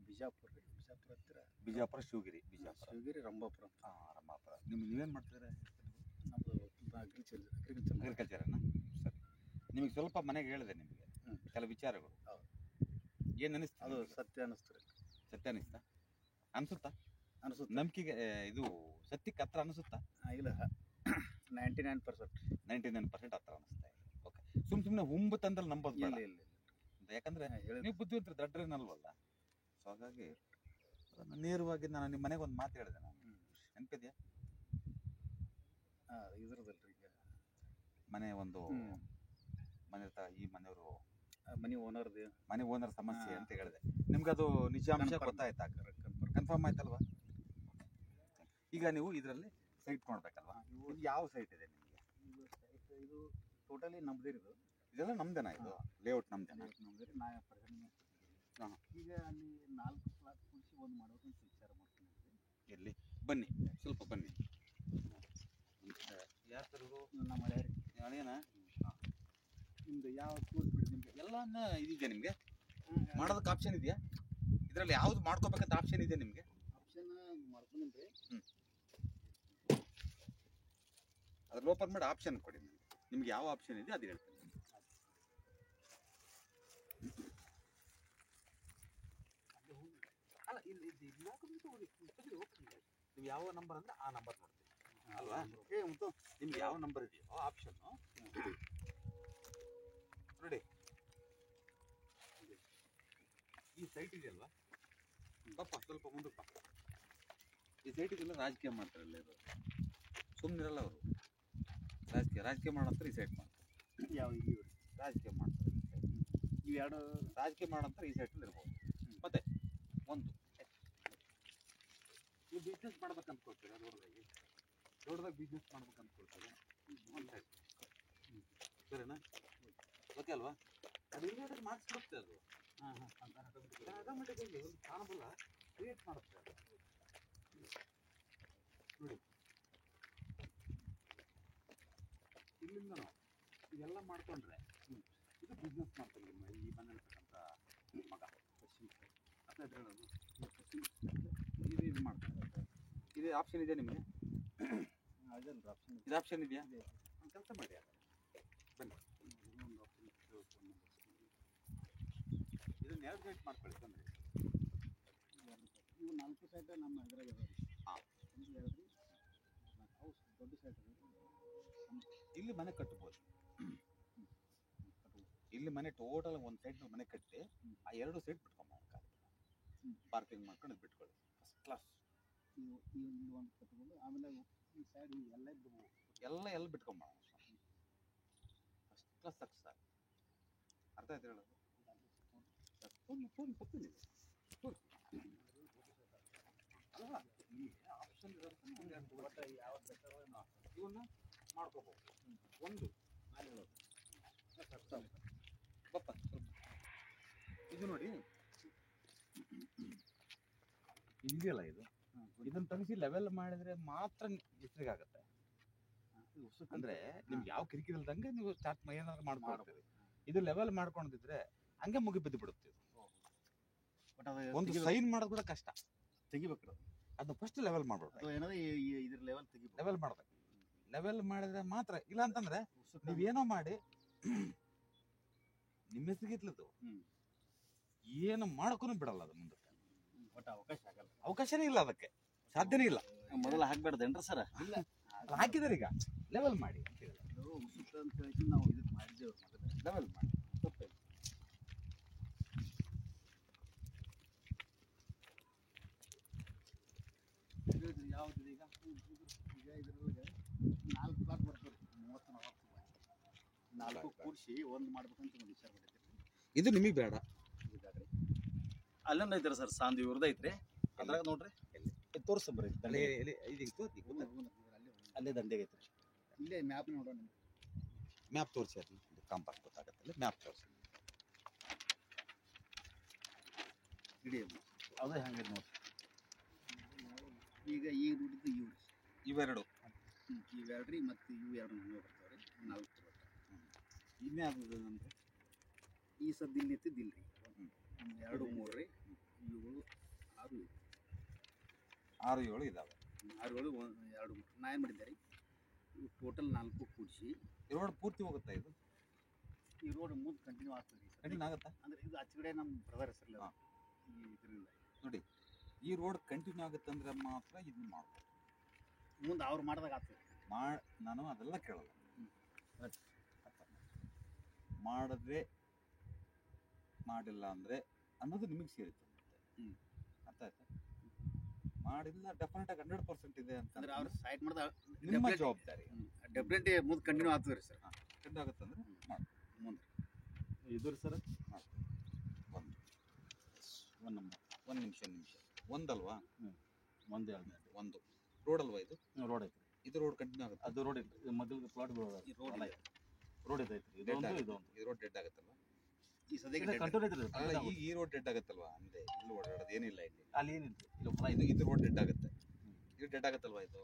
ಬಿಜಾಪುರ ರೀ. ಬಿಜಾಪುರ ಹತ್ತಿರ ಬಿಜಾಪುರ ಶಿವಗಿರಿ ಶಿವಗಿರಿ ರಂಭಾಪುರ ಅಂತ. ರಂಭಾಪುರ. ನೀವೇನು ಮಾಡ್ತಿದ್ರೆ? ನಮ್ಮದು ಅಗ್ರಿಕಲ್ಚರನ್ನ. ಸರಿ, ನಿಮಗೆ ಸ್ವಲ್ಪ ಮನೆಗೆ ಹೇಳಿದೆ ನಿಮಗೆ ಕೆಲವು ವಿಚಾರಗಳು. ಹೌದು. ಏನು ಅನಿಸ್ತು? ಅದು ಸತ್ಯ ಅನ್ನಿಸ್ತು ರೀ. ಸತ್ಯ ಅನಿಸ್ತಾ? ಅನಿಸುತ್ತಾ? ಅನಿಸುತ್ತೆ. ನಂಬಿಕೆಗೆ ಇದು ಸತ್ಯಕ್ಕೆ ಹತ್ರ ಅನಿಸುತ್ತಾ? ಇಲ್ಲ 99%. 99% ಹತ್ರ ಅನಿಸ್ತಾ ಇದೆ. ಓಕೆ, ಸುಮ್ಮನೆ ಹುಂಬು ತಂದಲ್ಲಿ ನಂಬೋದು ಬೇಡ. ಇಲ್ಲ ಯಾಕಂದ್ರೆ ನೀವು ಬುದ್ಧಿವಂತರು, ದಡ್ಡರೇನಲ್ವಲ್ಲ. ಸೊ ಹಾಗಾಗಿ ಅದನ್ನು ನೇರವಾಗಿ ನಾನು ನಿಮ್ಮ ಮನೆಗೆ ಒಂದು ಮಾತು ಹೇಳಿದೆ. ನಾನು ನೆನಪಿದೆಯಾ? ಇದ್ರದಲ್ರಿ ಈಗ ಮನೆ ಒಂದು ಮನೆ ಈ ಮನೆಯವರು ಮನೆ ಓನರ್ ಸಮಸ್ಯೆ ಅಂತ ಹೇಳಿದೆ. ನಿಮ್ಗೆ ಅದು ನಿಜಾಂಶ ಗೊತ್ತಾಯ್ತಾ? ಕನ್ಫರ್ಮ್ ಆಯ್ತಲ್ವಾ? ಈಗ ನೀವು ಇದರಲ್ಲಿ ಸೈಟ್ ನೋಡ್ಬೇಕಲ್ವಾ? ಇದು ಯಾವ ಸೈಟ್ ಇದೆ ನಿಮಗೆ? ಇದು ಟೋಟಲಿ ನಮ್ದೇ ಇದು. ಇದೆಲ್ಲ ನಮ್ದೇನಾ? ಇದು ಲೇಔಟ್ ನಮ್ದೇನಾ? ನಮ್ದೇ. ನಾ ಪ್ರಕಟಣೆ ಈಗ ಅಲ್ಲಿ 4 ಪ್ಲಾಟ್ ಕೂಡಿಸಿ ಒಂದು ಮಾಡೋದಂತ ವಿಚಾರ ಮಾಡ್ಕೊಂಡಿದ್ವಿ. ಎಲ್ಲಿ? ಬನ್ನಿ, ಸ್ವಲ್ಪ ಬನ್ನಿ. ಯಾರು ತರೋದು? ನಮ್ಮ ಹಳೆಯನ. ನಿಮ್ದು ಯಾವ ತೋರಿಸ್ಬಿಡಿ. ನಿಮ್ಗೆ ಎಲ್ಲನ್ನ ಇದೆಯಾ? ನಿಮಗೆ ಮಾಡೋದಕ್ಕೆ ಆಪ್ಷನ್ ಇದೆಯಾ? ಇದರಲ್ಲಿ ಯಾವ್ದು ಮಾಡ್ಕೋಬೇಕಂತ ಆಪ್ಷನ್ ಇದೆ ನಿಮಗೆ? ಆಪ್ಷನ್ ಮಾಡ್ಕೊಂಡಿದ್ರಿ. ಅದ್ರಲ್ಲಿ ಓಪನ್ ಮಾಡಿ ಆಪ್ಷನ್ ಕೊಡಿ. ನಿಮ್ಗೆ ಯಾವ ಆಪ್ಷನ್ ಇದೆ ಅದು ಹೇಳ್ತೀನಿ. ಅಲ್ಲ, ಇಲ್ಲಿ ನೀವು ಯಾವ ನಂಬರ್ ಅಂದ್ರೆ ಆ ನಂಬರ್ ನೋಡ್ತೀವಿ ಅಲ್ವಾ? ನಿಮ್ಗೆ ಯಾವ ನಂಬರ್ ಇದೆಯೋ ಆಪ್ಷನ್ ನೋಡಿ. ಈ ಸೈಟ್ ಇದೆಯಲ್ವಾ, ಪಾಪ ಸ್ವಲ್ಪ ಮುಂದಕ್ಕೆ ಪಾಪ. ಈ ಸೈಟ್ ಇದೆಲ್ಲ ರಾಜಕೀಯ ಮಾಡ್ತಾರಲ್ಲ, ಇರೋದು ಸುಮ್ಮನಿರಲ್ಲ ಅವರು. ರಾಜಕೀಯ ಮಾಡೋಂತಾರೆ ಈ ಸೈಟ್ ಮಾಡ್ತಾರೆ. ಯಾವ ರಾಜಕೀಯ ಮಾಡ್ತಾರೆ ಈ ಸೈಟ್. ಇವೆರಡು ರಾಜಕೀಯ ಮಾಡೋಂತಾರೆ ಈ ಸೈಟಲ್ಲಿ ಇರ್ಬೋದು. ಮತ್ತೆ ಒಂದು ನೀವು ಬಿಸ್ನೆಸ್ ಮಾಡ್ಬೇಕು ಅಂದ್ಕೊಳ್ತೀರ, ರೋಡ್ದಾಗ ಬಿಸ್ನೆಸ್ ಮಾಡ್ಬೇಕು ಅಂದ್ಕೊಳ್ತೀರ. ಒಂದು ಸೈಡ್ ಸರಿನಾ? ಓಕೆ ಅಲ್ವಾ? ಅದು ಇಲ್ಲದ್ರೆ ಮಾಡಿಸ್ಬಿಡುತ್ತೆ. ಅದು ಆಟೋಮೆಟಿಕ್ಕಾಗಿ ಒಂದು ಕಾಣಬಲ್ಲ ಕ್ರಿಯೇಟ್ ಮಾಡುತ್ತೆ ಅದು. ನೋಡಿ, ಇಲ್ಲಿಂದ ನಾವು ಇದೆಲ್ಲ ಮಾಡ್ಕೊಂಡ್ರೆ ಇದು ಬಿಸ್ನೆಸ್ ಮಾಡ್ತಾರೆ. ನಿಮ್ಮ ಈ ಬಂದಿರ್ತಕ್ಕಂಥ ಮಗ ಅಂತ ಹೇಳೋದು ಇದು ಮಾಡ್ತಾರೆ. ಇದು ಆಪ್ಷನ್ ಇದೆ ನಿಮಗೆ? ಇದು ಆಪ್ಷನ್ ಇದೆಯಾ? ಒಂದು ಕೆಲಸ ಮಾಡಿ, ಬನ್ನಿ ಇದನ್ನ 2 ಸೈಟ್ ಮಾಡ್ಕೊಳ್ಳಿ. ಬಂದ್ರಿ ಇವು 4 ಸೈಟ್ ನಮ್ಮ ಇದ್ರಾಗ ಇದಾವೆ. ಒಂದು ಹೇಳ್ರಿ, ಹೌಸ್ ದೊಡ್ಡ ಸೈಟ್ ಇಲ್ಲಿ ಮನೆ ಕಟ್ಬೋದು. ಇಲ್ಲಿ ಮನೆ ಟೋಟಲ್ ಒಂದು ಸೈಡ್ ಮನೆ ಕಟ್ಟಿ ಆ 2 ಸೈಟ್ ಬಿಟ್ಕೊಂಡ್ಬ ಪಾರ್ಕಿಂಗ್ ಮಾಡ್ಕೊಂಡು ಬಿಟ್ಕೊಳ್ಳಿ. First class. ಇಲ್ಲಿ ಒಂದು ಕಟ್ಕೊಂಡು ಆಮೇಲೆ ಈ ಸೈಡ್ ಎಲ್ಲ ಬಿಟ್ಕೊಂಬೋಣ. ಫಸ್ಟ್ ಕ್ಲಾಸ್ ಸಕ್ಸಸ್ ಆಗುತ್ತೆ. ಅರ್ಥ ಆಯ್ತು ಹೇಳೋದು? ಅಲ್ವಾ? ಆಪ್ಷನ್ ಇವನ್ನ ಮಾಡ್ಕೋಬಹುದು. ಒಂದು ನಾನು ಹೇಳೋದು ಬಪ್ಪ ಇದು ನೋಡಿ, ಇದೆಯಲ್ಲ ಇದು, ಇದನ್ನ ತೆಗಿಸಿ ಲೆವೆಲ್ ಮಾಡಿದ್ರೆ ಮಾತ್ರ ಹೆಸರಿಗಾಗತ್ತೆ. ಅಂದ್ರೆ ನಿಮ್ಗೆ ಯಾವ ಕಿರಿಕಿರಿ ಇಲ್ದಂಗೆ ನೀವು ಸ್ಟಾರ್ಟ್ ಏನಾದ್ರು ಮಾಡ್ಕೊಳ್ತೀರಿ. ಇದು ಲೆವೆಲ್ ಮಾಡ್ಕೊಂಡಿದ್ರೆ ಹಂಗೆ ಮುಗಿ ಬಿದ್ದು ಬಿಡುತ್ತೆ. ಒಂದು ಸೈನ್ ಮಾಡೋದು ಕೂಡ ಕಷ್ಟ. ತೆಗಿಬೇಕು. ಅದನ್ನ ಫಸ್ಟ್ ಲೆವೆಲ್ ಮಾಡ್ಬೇಕು. ಇದ್ರ ಲೆವೆಲ್ ತೆಗಿಬೇಕು. ಲೆವೆಲ್ ಮಾಡ್ಬೇಕು. ಲೆವೆಲ್ ಮಾಡಿದ್ರೆ ಮಾತ್ರ. ಇಲ್ಲ ಅಂತಂದ್ರೆ ನೀವೇನೋ ಮಾಡಿ ನಿಮ್ಮ ಹೆಸರಿಗಿತ್ಲದು ಏನು ಮಾಡೋಕ್ಕೂ ಬಿಡಲ್ಲ. ಅದು ಮುಂದಕ್ಕೆ ಅವಕಾಶನೇ ಇಲ್ಲ, ಅದಕ್ಕೆ ಸಾಧ್ಯನೇ ಇಲ್ಲ. ಮೊದಲು ಹಾಕ್ಬೇಡ್ದೇನ್ರಿ ಸರ್? ಇಲ್ಲ, ಹಾಕಿದಾರೆ. ಈಗ ಲೆವೆಲ್ ಮಾಡಿ ಅಂತ ಹೇಳಿ ನಾವು ಇದಕ್ಕೆ ಮಾಡಿದ್ದೇವೆ. ಲೆವೆಲ್ ಮಾಡಿ ತಪ್ಪೇ ಯಾವ್ದು ಈಗ ಇದ್ರೊಳಗೆ 4 ಪ್ಲಾಟ್ ಬರ್ತದೆ. 30-40 4 ಕೂಡಿಸಿ ಒಂದು ಮಾಡ್ಬೇಕಂತ ಒಂದು ವಿಚಾರ ಮಾಡಿದ್ರಿ. ಇದು ನಿಮಗೆ ಬೇಡ. ಅಲ್ಲೊಂದು ಐತ್ರಿ ಸರ್, ಸಾಂದ್ ಇವ್ರದ್ದು ಐತ್ರಿ. ಅದ್ರಾಗ ನೋಡ್ರಿ ತೋರಿಸ್ಬರ್ರಿ. ಅಲ್ಲೇ ದಂಡೆಗೆ ಐತ್ರಿ. ಇಲ್ಲೇ ಮ್ಯಾಪ್ ನೋಡೋಣ. ಮ್ಯಾಪ್ ತೋರಿಸಿ. ಅದು ಕಾಂಪಾಸ್ ಗೊತ್ತಾಗತ್ತಲ್ಲ, ಮ್ಯಾಪ್ ತೋರಿಸಿ. ಇಡೀ ಅದೇ ಹಂಗೆ ನೋಡ್ರಿ. ಈಗ ಈ ದುಡ್ಡಿದ್ದು ಇವೆರಡು ಇವೆರಡ್ರಿ, ಮತ್ತು ಇವು 2 ಹಂಗೆ ಬರ್ತಾವ್ರಿ. 4 ಇನ್ನೇ ಆಗೋದು ಅಂದರೆ ಈ ಸದ್ದು ಇಲ್ಲಿ ನಿಂತಿದ್ದಿಲ್ರಿ. 2 3 ರೀ. 7 6 6 7 ಇದಾವೆ. 6 7 2 ನಾ ಏನು ಮಾಡಿದ್ದೆ ರೀ ಇವು ಟೋಟಲ್ 4 ಕೂಡಿಸಿ ಈ ರೋಡ್ ಪೂರ್ತಿ ಹೋಗುತ್ತಾ ಇದು? ಈ ರೋಡ್ ಮುಂದೆ ಕಂಟಿನ್ಯೂ ಆಗ್ತದೆ ರೀ ಕಂಟಿನ್ಯೂ ಆಗುತ್ತಾ? ಅಂದ್ರೆ ಇದು ಆಚೆಗಡೆ ನಮ್ಮ ಬ್ರದರ್ ಹೆಸರಲ್ಲ ಹಾಂ. ಈ ಇದರಿಂದ ನೋಡಿ, ಈ ರೋಡ್ ಕಂಟಿನ್ಯೂ ಆಗುತ್ತೆ ಅಂದ್ರೆ ಮಾತ್ರ ಇದನ್ನ ಮಾಡ್ಬೋದು. ಮುಂದೆ ಅವ್ರು ಮಾಡಿದಾಗ ಆಗ್ತದೆ. ನಾನು ಅದೆಲ್ಲ ಕೇಳಲ್ಲ. ಆಯ್ತು. ಮಾಡಿದ್ರೆ ಮಾಡಿಲ್ಲ ಅಂದ್ರೆ ಅನ್ನೋದು ನಿಮಗೆ ಸೇರಿತ್ತು. ಅರ್ಥ ಆಯ್ತಾ? ಮಾಡಿಲ್ಲ ಡೆಫಿನೆಟ್ ಆಗಿ 100% ಇದೆ ಅಂದ್ರೆ ಅಂತಂದ್ರೆ ಅವ್ರು ಸೈಡ್ ಮಾಡಿದ ನಿಮ್ಮ ಜವಾಬ್ದಾರಿ. ಡೆಫಿನೆಟ್ ಮುಂದೆ ಕಂಟಿನ್ಯೂ ಆಗ್ತದೆ ರೀ ಸರ್. ಕಂಡು ಆಗುತ್ತೆ ಅಂದ್ರೆ ಮಾಡಿ. ಮುಂದೆ ಇದು ರೀ ಸರ್ ಒಂದು ನಿಮಿಷ ಒಂದಲ್ವಾ? ಒಂದು 2 ಒಂದು ರೋಡ್ ಅಲ್ವಾ ಇದು? ರೋಡ್ ಐತ್ರಿ. ಇದು ರೋಡ್ ಕಂಟಿನ್ಯೂ ಆಗುತ್ತೆ. ಅದು ರೋಡ್ ಐತ್ರಿ. ಮೊದಲು ಪ್ಲಾಟ್ಗಳು ಈ ರೋಡ್ ರೋಡ್ ಐತ್ರಿ. ಇದೊಂದು ಇದೊಂದು ಈ ರೋಡ್ ಡೆಡ್ ಆಗುತ್ತಲ್ವಾ? ಈ ಸದ್ಯಕ್ಕೆ ಕಂಟ್ರೋಲ್ ಐತ್ರಿ. ಅಲ್ಲ, ಈಗ ಈ ರೋಡ್ ಡೆಡ್ ಆಗುತ್ತಲ್ವಾ? ಅಂದ್ರೆ ಇಲ್ಲಿ ಓಡಾಡೋದು ಏನಿಲ್ಲ ಇಲ್ಲಿ. ಅಲ್ಲಿ ಏನಿಲ್ರಿ. ಇದು ರೋಡ್ ಡೆಡ್ ಆಗುತ್ತೆ. ಇದು ಡೆಡ್ ಆಗುತ್ತಲ್ವಾ? ಇದು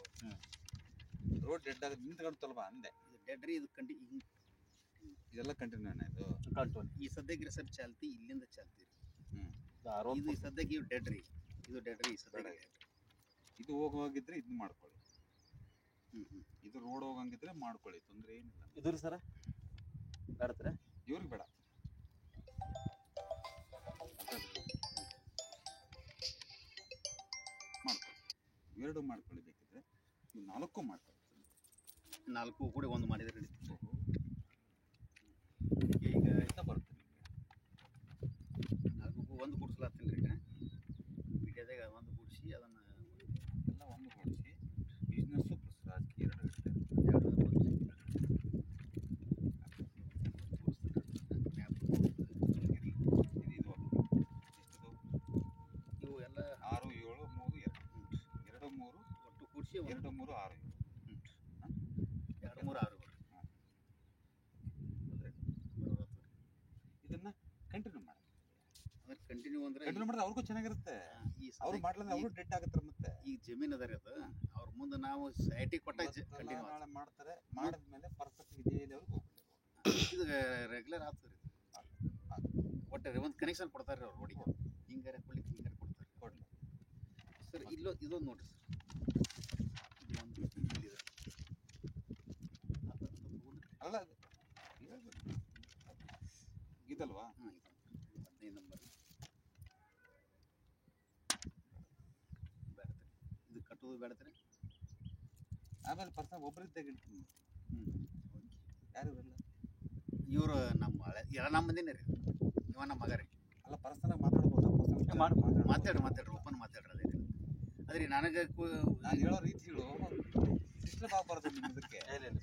ರೋಡ್ ಡೆಡ್ ಆಗುತ್ತೆ ನಿಂತ್ಕೊಳ್ತಲ್ವಾ ಅಂದೆ. ಡೆಡ್ ರೀ. ಇದು ಇದೆಲ್ಲ ಕಂಟಿನ್ಯೂ ಇದು ಕಂಟ್ರೋಲ್. ಈ ಸದ್ಯಕ್ಕೆ ರಿಸರ್ವ್ ಚಾಲ್ತಿ ಇಲ್ಲಿಂದ ಚಾಲ್ತಿ ರೀ. ರೋಡ್ ಇದು ಈ ಸದ್ಯಕ್ಕೆ ಇವು ಡೆಡ್ ರೀ. ಇದು ಡೆಡ್ ರೀ. ಈ ಸದ್ಯಕ್ಕೆ ಇದು ಹೋಗಿದ್ರೆ ಇದನ್ನ ಮಾಡ್ಕೊಳ್ಳಿ. ಇದು ರೋಡ್ ಹೋಗಂಗಿದ್ರೆ ಮಾಡ್ಕೊಳ್ಳಿ, ತೊಂದರೆ ಏನಿಲ್ಲ. ಇದು ರೀ ಸರ ಬೇಡತ್ರೆ ಇವ್ರಿಗೆ ಬೇಡ. ಮಾಡ್ಕೊಳ್ಳಿ, ಎರಡು ಮಾಡ್ಕೊಳ್ಳಿ. ಬೇಕಿದ್ರೆ ನೀವು 4 ಮಾಡ್ಕೊಳ್ಳಿ. 4 ಕೂಡ ಒಂದು ಮಾಡಿದ್ರೆ ನಡೀತದೆ. ಈಗ ಎಂತ ಬರುತ್ತೆ ನಿಮಗೆ? 4 ಒಂದು ಕೂಡಿಸ್ಲಾತೀನಿ ರೀ. ಈಗ ವಿಡಿಯೋದಾಗ ಒಂದು ಕೂಡಿಸಿ ಅದನ್ನು ಎಲ್ಲ ಒಂದು ಕೊಡಿಸಿ ಬಿಸ್ನೆಸ್ಸು ಪ್ಲಸ್ ರಾಜಕೀಯ 2 ಇರುತ್ತೆ. ಇವು ಎಲ್ಲ 6 7 3 2 3 ಒಟ್ಟು ಕೂಡಿಸಿ 2 3 6 2 3 6 ಇದನ್ನ ಕಂಟಿನ್ಯೂ ಮಾಡಿ. ಅಂದ್ರೆ ಕಂಟಿನ್ಯೂ ಅಂದ್ರೆ ಕಂಟಿನ್ಯೂ ಮಾಡಿದ್ರೆ ಅವ್ರಿಗೂ ಚೆನ್ನಾಗಿರುತ್ತೆ. ಈ ಅವ್ರು ಮಾಡ್ಲಿಲ್ಲ ಅವರು ಡೆಡ್ ಆಗುತ್ತಾರೆ. ಮತ್ತೆ ಈಗ ಜಮೀನು ಅದ ರೀ ಅದು. ಅವ್ರ ಮುಂದೆ ನಾವು ಐಟಿ ಕೊಟ್ಟಾಗ ಕಂಟಿನ್ಯೂ ನಾಳೆ ಮಾಡ್ತಾರೆ. ಮಾಡಿದ್ಮೇಲೆ ಪರ್ಫೆಕ್ಟ್ ಇದೇ ಲೆವೆಲ್ಗೆ ಹೋಗ್ಬಿಡ್ತಾರೆ. ಇದು ರೆಗ್ಯುಲರ್ ಆಗ್ತದೆ ರೀ. ಒಟ್ಟು ಒಂದು ಕನೆಕ್ಷನ್ ಕೊಡ್ತಾರೆ ರೀ ಅವ್ರು ರೋಡಿಗೆ. ಹಿಂಗಾರೆ ಕೊಡ್ಲಿಕ್ಕೆ ಹಿಂಗಾರೆ ಕೊಡ್ತಾರೆ. ಕೊಡ್ಲಿ ಸರ್ ಇದೊಂದು ನೋಡ್ರಿ ಸರ್. ಇದು ಒಂದು ಇಲ್ಲಿದೆ. ಅಲ್ಲ ಇದಲ್ವಾ? ಹಾಂ, ಇದು 15 ನಂಬರ್ ಬೇಡತ್ರಿ. ಇದು ಕಟ್ಟೋದು ಬೇಡತ್ರಿ. ಆಮೇಲೆ ಪರ್ಸನ್ ಒಬ್ಬರಿದ್ದಾಗ ಯಾರು ಇರಲ್ಲ. ಇವರು ನಮ್ಮ ಎಲ್ಲ ನಮ್ಮ ಮಂದಿನೇ ರೀ. ಇವ ನಮ್ಮ ಮಗ ರೀ. ಅಲ್ಲ, ಪರ್ಸನ್ ಮಾತಾಡ್ಬೋದು. ಮಾತಾಡ್ರಿ ಓಪನ್ ಮಾತಾಡ್ರಿ. ಅದ್ರಿ ನನಗೆ ನಾನು ಹೇಳೋ ರೀತಿಗಳು ಡಿಸ್ಟರ್ಬ್ ಆಗಬಾರ್ದು. ನಿಮ್ಮದಕ್ಕೆ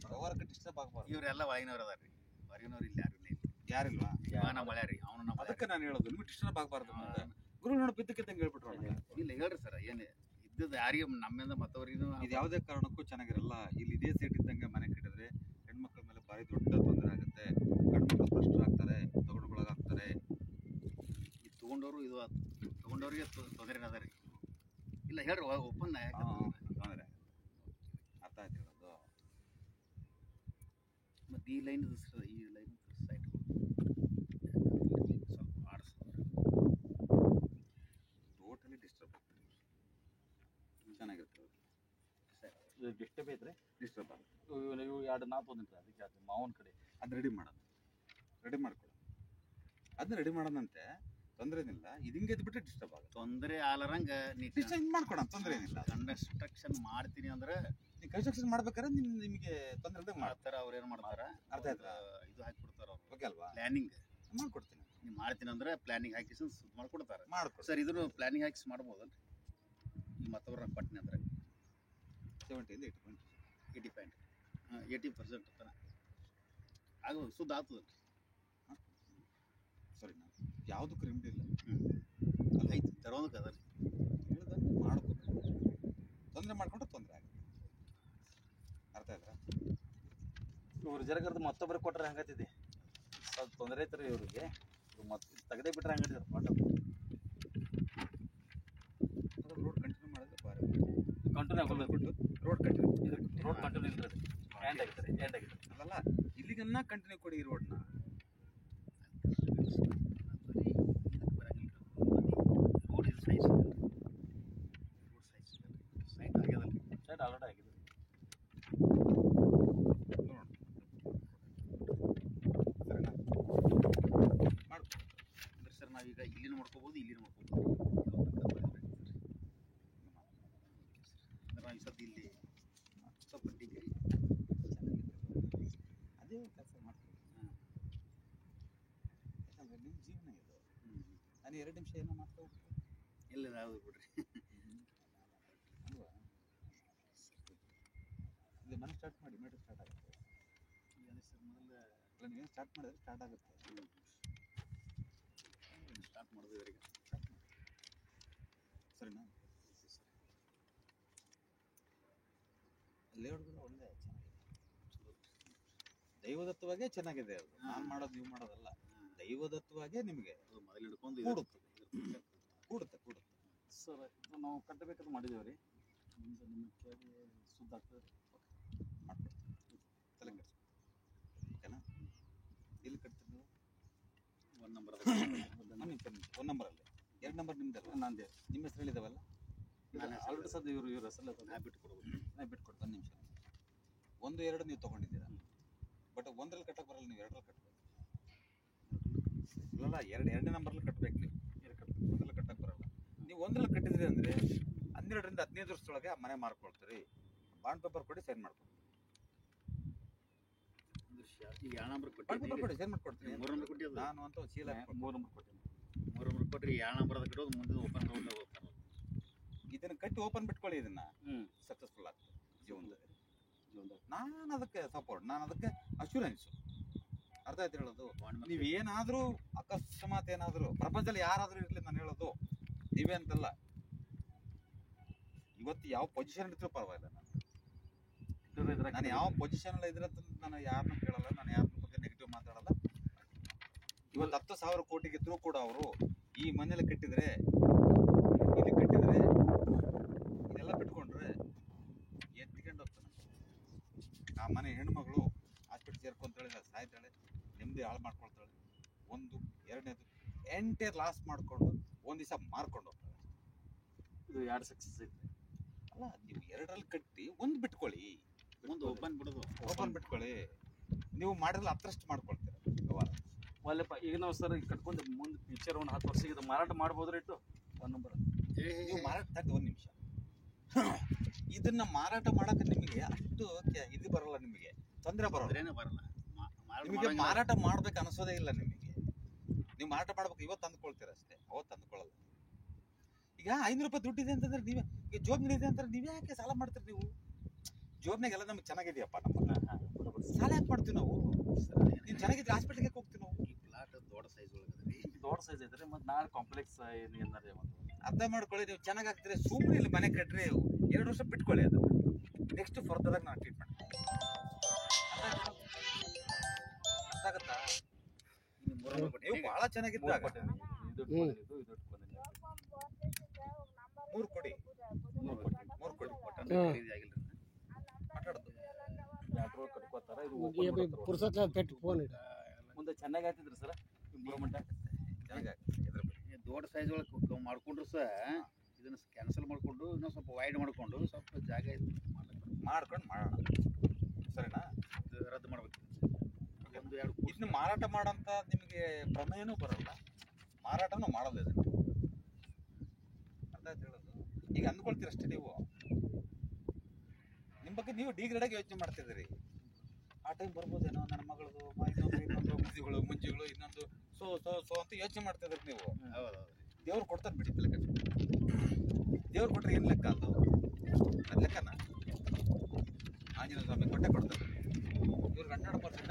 ವ್ಯವಹಾರಕ್ಕೆ ಡಿಸ್ಟರ್ಬ್ ಆಗಬಾರ್ದು. ಇವರೆಲ್ಲ ಹೊರಗಿನವ್ರು ಅದಾರ ರೀ. ಹೊರಗಿನವ್ರು ಇಲ್ಲಿ ಯಾರಿಲ್ವಾ? ನಮ್ಮ ಮಳೆ ರೀ. ಅವನು ನಮ್ಮ ಅದಕ್ಕೆ ನಾನು ಹೇಳೋದು ನಿಮ್ಗೆ ಡಿಸ್ಟರ್ಬ್ ಆಗಬಾರ್ದು. ಗುರು ನೋಡಿ ಬಿದ್ದಕ್ಕಿದ್ದಂಗೆ ಹೇಳ್ಬಿಟ್ರು. ಇಲ್ಲ ಹೇಳ್ರಿ ಸರ್. ಏನು ಇದ್ದದ್ದು ಯಾರಿಗೆ ನಮ್ಮಿಂದ ಮತ್ತವ್ರಿಗೂ ಇದು ಯಾವುದೇ ಕಾರಣಕ್ಕೂ ಚೆನ್ನಾಗಿರಲ್ಲ. ಇಲ್ಲಿ ಇದೇ ಸೈಟ್ ಇದ್ದಂಗೆ ಮನೆ ಕಟ್ಟಿದ್ರೆ ಹೆಣ್ಮಕ್ಳ ಮೇಲೆ ಭಾರಿ ದೊಡ್ಡ ತೊಂದರೆ ಆಗುತ್ತೆ. ಗಂಡ್ಮಕ್ಳು ಭ್ರಷ್ಟರಾಗ್ತಾರೆ, ತಗೊಂಡೊಳಗಾಗ್ತಾರೆ. ಇದು ತೊಗೊಂಡವ್ರಿಗೆ ತೊಂದರೆ ಅದ ರೀ. ಇಲ್ಲ ಹೇಳ್ರಿ ಓಪನ್ ತೊಂದರೆ ಅರ್ಥ ಆಯ್ತು ಹೇಳೋದು. ಮತ್ತು ಈ ಲೈನ್ ಈ ಲೈನ್ ಸೈಟ್ ಸ್ವಲ್ಪ ಆಡಿಸ್ತಾರೆ. ಟೋಟಲಿ ಡಿಸ್ಟರ್ಬ್ ಆಗ್ತದೆ. ಚೆನ್ನಾಗಿರ್ತದೆ. ಇದು ಡಿಸ್ಟರ್ಬ್ ಐತ್ರಿ. ಡಿಸ್ಟರ್ಬ್ ಆಗುತ್ತೆ. ಇವು 2 ನಾಲ್ಕು ಬಂದಿತ್ತು. ಅದಕ್ಕೆ ಅದು ಮಾವನ ಕಡೆ ಅದು ರೆಡಿ ಮಾಡೋದು. ರೆಡಿ ಮಾಡ್ಕೊಳ್ಳಿ. ಅದನ್ನ ರೆಡಿ ಮಾಡೋದಂತೆ ತೊಂದರೆ ಏನಿಲ್ಲ. ಇದು ಹಿಂಗೆ ಎದ್ಬಿಟ್ರೆ ಡಿಸ್ಟರ್ಬ್ ಆಗುತ್ತೆ. ತೊಂದರೆ ಆಲರಂಗ ಹಿಂಗೆ ಮಾಡ್ಕೊಳ ತೊಂದರೆ ಏನಿಲ್ಲ. ಕನ್ಸ್ಟ್ರಕ್ಷನ್ ಮಾಡ್ತೀನಿ ಅಂದ್ರೆ ನೀವು ಕನ್ಸ್ಟ್ರಕ್ಷನ್ ಮಾಡ್ಬೇಕಾದ್ರೆ ನಿಮಗೆ ತೊಂದರೆ ಇದ್ದಾಗ ಮಾಡ್ತಾರ. ಅವ್ರು ಏನು ಮಾಡ್ತಾರ? ಅರ್ಥ ಆಯ್ತಾ? ಇದು ಹಾಕಿ ಕೊಡ್ತಾರ ಅವ್ರು. ಓಕೆ ಅಲ್ವಾ? ಪ್ಲಾನಿಂಗ್ ಮಾಡ್ಕೊಡ್ತೀನಿ. ನೀವು ಮಾಡ್ತೀನಿ ಅಂದ್ರೆ ಪ್ಲಾನಿಂಗ್ ಹಾಕಿ ಸುದ್ದು ಮಾಡ್ಕೊಡ್ತಾರೆ. ಮಾಡ್ಕೊಡ್ತೀನಿ ಸರ್. ಇದನ್ನು ಪ್ಲಾನಿಂಗ್ ಹಾಕಿ ಮಾಡ್ಬೋದಲ್ರಿ? ಈ ಮತ್ತೊಬ್ಬರ ಪಟ್ನಿ ಅಂದ್ರೆ 70 ಇಂದ 80% 80% ತನ ಆಗ ಸುದ್ದ ಆಗ್ತದೆ. ಸರಿ, ನಾನು ಯಾವುದಕ್ಕೂ ರೆಮಿಡಿ ಇಲ್ಲ. ಐತಿ ತರೋದಕ್ಕೆ ಅದ ರೀ. ಹೇಳ್ದಂಗೆ ಮಾಡ್ಕೋಬೇಕು. ತೊಂದರೆ ಮಾಡ್ಕೊಂಡ್ರೆ ತೊಂದರೆ ಆಗುತ್ತೆ. ಅರ್ಥ ಆಯ್ತಾ? ಇವ್ರು ಜರಗರ್ದು ಮತ್ತೊಬ್ಬರಿಗೆ ಕೊಟ್ಟರೆ ಹಂಗತ್ತಿದೆ. ಸ್ವಲ್ಪ ತೊಂದರೆ ಐತ್ರಿ ಇವ್ರಿಗೆ. ಮತ್ತೆ ತೆಗದೇ ಬಿಟ್ರೆ ಹಂಗತ್ತಿದ್ರು ಪಾಠ. ರೋಡ್ ಕಂಟಿನ್ಯೂ ಮಾಡಿದ್ರೆ ಬಾರಿ ಕಂಟಿನ್ಯೂ ಆಗೋದು. ರೋಡ್ ಕಂಟಿನ್ಯೂ ರೋಡ್ ಕಂಟಿನ್ಯೂ ಇಲ್ರಿ. ಎಂಡ್ ಆಗಿತ್ತು. ಅಲ್ಲಲ್ಲ, ಇಲ್ಲಿಗನ್ನ ಕಂಟಿನ್ಯೂ ಕೊಡಿ ಈ ರೋಡ್ನ. ರೋಡ್ 2 ನಿಮಿಷ ಏನೋ ಮಾಡ್ತಾ ಹೋಗ್ತಾರೆ. ಇಲ್ಲ ಯಾವ್ದು ಬಿಡ್ರಿ. ಅಲ್ವಾ? ಇದು ಮನೆ ಸ್ಟಾರ್ಟ್ ಮಾಡಿ ಮೆಟ್ರೋ ಸ್ಟಾರ್ಟ್ ಆಗುತ್ತೆ. ಮೊದಲು ಅಲ್ಲ ನೀವೇನು ಸ್ಟಾರ್ಟ್ ಮಾಡಿದ್ರೆ ಸ್ಟಾರ್ಟ್ ಆಗುತ್ತೆ. ಸ್ಟಾರ್ಟ್ ಮಾಡೋದು ಇವರಿಗೆ. ಸರಿನಾ? ಲೇಔಟ್ಗಳು ಒಳ್ಳೆ ಚೆನ್ನಾಗಿದೆ, ದೈವದತ್ತವಾಗೇ ಚೆನ್ನಾಗಿದೆ ಅದು. ನಾನು ಮಾಡೋದು ನೀವು ಮಾಡೋದಲ್ಲ, ದೈವದತ್ತವಾಗೇ ನಿಮಗೆ ಅದು ಮೊದಲು ಹಿಡ್ಕೊಂಡು ಕೂಡುತ್ತೆ ಕೂಡುತ್ತೆ ಕೂಡುತ್ತೆ. ಸರ್ ನಾವು ಕಟ್ಟಬೇಕಾದ್ರೆ ಮಾಡಿದ್ದೇವೆ ರೀ. ಮುಂದೆ ನಿಮ್ಮ ಕೇಳಿ ಸುದ್ದ ಆಗ್ತದೆ ಮಾಡ್ಕೊಡ್ತೀವಿ, ತಲೆ ಕೆಡಿಸ್ಕೊಡ್ತೀವಿ. ಓಕೆನಾ? ಎಲ್ಲಿ ಕಟ್ತೀರಿ ನೀವು? 1 ನಂಬರ್ ಒಂದು ನಂಬರಲ್ಲಿ 2 ನಂಬರ್ ನಿಮ್ದಲ್ಲ? ನಂದೇ. ನಿಮ್ಮ ಹೆಸರಲ್ಲಿದ್ದಾವಲ್ಲ? ಆಲ್ರೆಡಿ ಸದ್ಯ ಇವ್ರ ಹೆಸರಲ್ಲೇ ನಾ ಬಿಟ್ಟು ಕೊಡ್ಬೋದು. ನಾ ಬಿಟ್ಕೊಡ್ತು. 1 ನಿಮಿಷ. 1, 2 ನೀವು ತೊಗೊಂಡಿದ್ದೀರಾ, ಬಟ್ 1ರಲ್ಲಿ ಕಟ್ಟಕ್ಕೆ ಬರಲ್ಲ, ನೀವು 2ರಲ್ಲಿ ಕಟ್ಟಬೇಕು. ಇಲ್ಲ 2 ನಂಬರ್ಲಿ ಕಟ್ಟಬೇಕು ನೀವು. 1ರಲ್ಲಿ ಕಟ್ಟಕ್ಕೆ ಬರಲ್ಲ. ನೀವು 1ರಲ್ಲಿ ಕಟ್ಟಿದ್ರಿ ಅಂದರೆ 12ರಿಂದ 15 ವರ್ಷದೊಳಗೆ ಆ ಮನೆ ಮಾರ್ಕೊಳ್ತೀರಿ. ಬಾಂಡ್ ಪೇಪರ್ ಕೊಡಿ, ಸೈನ್ ಮಾಡ್ಕೊಡ್ತೀವಿ. ಈಗ 2 ನಂಬರ್ ಬಾಂಡ್ ಪೇಪರ್ ಕೊಡಿ, ಸೈನ್ ಮಾಡ್ಕೊಡ್ತೀನಿ. 3 ನಂಬರ್ ಕೊಟ್ಟಿದ್ದು ನಾನು ಅಂತ ಒಂದು ಚೀಲ 3 ನಂಬರ್ ಕೊಟ್ಟಿದ್ದೀನಿ. 3 ನಂಬರ್ ಕೊಟ್ರಿ 2 ನಂಬರ್ದ ಗಿಡೋದು ಮುಂದೆ ಓಪನ್ ತಗೊಂಡು ಹೋಗ್ತಾರೆ. ಇದನ್ನ ಕಟ್ಟಿ ಓಪನ್ ಬಿಟ್ಕೊಳ್ಳಿ, ಇದನ್ನ ಹ್ಞೂ ಸಕ್ಸಸ್ಫುಲ್ ಆಗ್ತದೆ ಜೀವನದಲ್ಲಿ. ನಾನು ಅದಕ್ಕೆ ಸಪೋರ್ಟ್, ನಾನು ಅದಕ್ಕೆ ಅಶ್ಯೂರೆನ್ಸ್. ಅರ್ಥ ಆಯ್ತು ಹೇಳೋದು? ನೀವು ಏನಾದರೂ ಅಕಸ್ಮಾತ್ ಏನಾದರೂ ಪ್ರಪಂಚದಲ್ಲಿ ಯಾರಾದರೂ ಇರಲಿ, ನಾನು ಹೇಳೋದು ನೀವೇ ಅಂತಲ್ಲ. ಇವತ್ತು ಯಾವ ಪೊಸಿಷನ್ ಇದ್ರೂ ಪರವಾಗಿಲ್ಲ, ನಾನು ಯಾವ ಪೊಸಿಷನ್ ಇದ್ರೆ ನಾನು ಯಾರನ್ನೂ ಕೇಳಲ್ಲ, ನಾನು ಯಾರ ಬಗ್ಗೆ ನೆಗೆಟಿವ್ ಮಾತಾಡಲ್ಲ. ಇವತ್ತು 10,000 ಕೋಟಿಗಿದ್ರು ಕೂಡ ಅವರು ಈ ಮನೇಲಿ ಕಟ್ಟಿದ್ರೆ, ಇಲ್ಲಿ ಕಟ್ಟಿದ್ರೆ, ಇದೆಲ್ಲ ಬಿಟ್ಕೊಂಡ್ರೆ ಎತ್ಕೊಂಡು ಹೋಗ್ತಾನೆ. ಆ ಮನೆ ಹೆಣ್ಮಗಳು ಹಾಸ್ಪಿಟ್ಲ್ ಸೇರ್ಕೊಂತಾಳೆ, ಸಾಯ್ತಾಳೆ, ನೆಮ್ಮದಿ ಹಾಳು ಮಾಡ್ಕೊಳ್ತಾಳೆ. 1, 2ನೇದು ಎಂಟೈರ್ ಲಾಸ್ ಮಾಡ್ಕೊಂಡು 1 ದಿವಸ ಮಾರ್ಕೊಂಡು ಹೋಗ್ತಾಳೆ. ಇದು 2 ಸಕ್ಸಸ್ ಐತೆ. ಅಲ್ಲ, ನೀವು 2ರಲ್ಲಿ ಕಟ್ಟಿ 1 ಬಿಟ್ಕೊಳ್ಳಿ, ಮುಂದೆ ಓಪನ್ ಬಿಡೋದು. ಓಪನ್ ಬಿಟ್ಕೊಳ್ಳಿ. ನೀವು ಮಾಡಿದ್ರೆ 10ರಷ್ಟು ಮಾಡ್ಕೊಳ್ತೀರ ವ್ಯವಹಾರ. ಒಳ್ಳೆಪ್ಪ. ಈಗ ನಾವು ಸರ್ ಈಗ ಕಟ್ಕೊಂಡು ಮುಂದೆ ಫ್ಯೂಚರ್ ಒಂದು 10 ವರ್ಷಕ್ಕೆ ಇದು ಮಾರಾಟ ಮಾಡ್ಬೋದ್ರಿ ಇಟ್ಟು 1 ನಂಬರ್. ನೀವು ಮಾರಾಟ ತಟ್ಟು 1 ನಿಮಿಷ. ಇದನ್ನ ಮಾರಾಟ ಮಾಡಕ್ಕೆ ನಿಮಗೆ ಅಷ್ಟು ಇದು ಬರಲ್ಲ, ನಿಮಗೆ ತೊಂದರೆ ಬರೋಲ್ಲ. ಬರಲ್ಲ. ನಿಮಗೆ ಮಾರಾಟ ಮಾಡ್ಬೇಕು ಅನಿಸೋದೇ ಇಲ್ಲ ನಿಮಗೆ. ನೀವು ಮಾರಾಟ ಮಾಡ್ಬೇಕು, ಇವತ್ತು ತಂದ್ಕೊಳ್ತೀರ ಅಷ್ಟೇ, ಅವತ್ತು ತಂದ್ಕೊಳ್ಳಲ್ಲ. ಈಗ 500 ರೂಪಾಯಿ ದುಡ್ಡಿದೆ ಅಂತಂದ್ರೆ ನೀವೇ, ಈಗ ಜೋಬ್ನಲ್ಲಿ ಇದೆ ಅಂತಾರೆ, ನೀವೇ ಯಾಕೆ ಸಾಲ ಮಾಡ್ತೀರಿ? ನೀವು ಜೋಬ್ನಾಗೆಲ್ಲ ನಮ್ಗೆ ಚೆನ್ನಾಗಿದೆಯಪ್ಪ, ನಮ್ಮ ಸಾಲ ಯಾಕೆ ಮಾಡ್ತೀವಿ ನಾವು? ನೀವು ಚೆನ್ನಾಗಿದ್ರೆ ಹಾಸ್ಪಿಟ್ಲಿಗೆ ಹೋಗ್ತೀವಿ ನಾವು. ಈ ಪ್ಲಾಟ್ ದೊಡ್ಡ ಸೈಜ್ ಒಳಗದ್ರಿ, ದೊಡ್ಡ ಸೈಜ್ ಐತ್ರಿ. ಮತ್ತು ನಾಳೆ ಕಾಂಪ್ಲೆಕ್ಸ್ ಏನಾರೇ ಒಂದು ಅರ್ಥ ಮಾಡ್ಕೊಳ್ಳಿ. ನೀವು ಚೆನ್ನಾಗಿ ಆಗ್ತೀರಿ, ಸುಮ್ಮನೆ ಇಲ್ಲಿ ಮನೆ ಕಟ್ರಿ, 2 ವರ್ಷ ಬಿಟ್ಕೊಳ್ಳಿ, ಅದು ನೆಕ್ಸ್ಟ್ ಫರ್ದರ್ ಆಗಿ ನಾನು ಟ್ರೀಟ್ಮೆಂಟ್. ಅರ್ಥ ಆಗುತ್ತಾ? ನೀವು ಬಹಳ ಚೆನ್ನಾಗಿದ್ದಾಗ 3 ಕೊಡಿ, 3 ಕೊಡಿ. ಖರೀದಿ ಆಗಿಲ್ಲ. ಮಾತಾಡೋದು ಕಟ್ಕೋತಾರ. ಇದು ಮುಂದೆ ಚೆನ್ನಾಗಿ ಆಗ್ತಿದ್ರಿ ಸರ್ ಇಂಪ್ರೂವ್ಮೆಂಟ್ ಆಗ್ತದೆ. ದೊಡ್ಡ ಸೈಜ್ ಒಳಗೆ ಮಾಡ್ಕೊಂಡ್ರು ಸಹ ಇದನ್ನ ಕ್ಯಾನ್ಸಲ್ ಮಾಡ್ಕೊಂಡು ಇನ್ನೊಂದು ಸ್ವಲ್ಪ ವೈಡ್ ಮಾಡ್ಕೊಂಡು ಸ್ವಲ್ಪ ಜಾಗ ಮಾಡ್ಕೊಂಡು ಮಾಡೋಣ, ಸರಿನಾ? ರದ್ದು ಮಾಡ್ಬೇಕು. 1-2 ಇದನ್ನ ಮಾರಾಟ ಮಾಡೋಂಥ ನಿಮಗೆ ಪ್ರಮೇಯನೂ ಬರಲ್ಲ, ಮಾರಾಟನೂ ಮಾಡೋದು. ಇದನ್ನು ಅರ್ಥ ಆಯ್ತು ಹೇಳೋದು? ಈಗ ಅಂದ್ಕೊಳ್ತೀರಷ್ಟೇ ನೀವು, ನಿಮ್ಮ ಬಗ್ಗೆ ನೀವು ಡಿಗ್ರೇಡ್ ಆಗಿ ಯೋಚನೆ ಮಾಡ್ತಿದ್ದೀರಿ. ಆ ಟೈಮ್ ಬರ್ಬೋದೇನೋ, ನನ್ನ ಮಗಳದು ಇನ್ನೊಂದು ಮುಂಜಿಗಳು ಇನ್ನೊಂದು ಸೋ ಅಂತ ಯೋಚನೆ ಮಾಡ್ತಿದ್ರಿ ನೀವು. ಹೌದು. ದೇವ್ರು ಕೊಡ್ತಾನೆ ಬಿಡಿ, ತಲೆ ಕೆಡಿಸ್ಕೊಳ್ಳಿ. ದೇವ್ರು ಕೊಟ್ರೆ ಏನು ಲೆಕ್ಕ ಅದು? ಅದು ಲೆಕ್ಕನ ಆಂಜನೇಯ ಸ್ವಾಮಿ ಕೊಟ್ಟೆ ಕೊಡ್ತಾರೆ. ಇವ್ರಿಗೆ 100%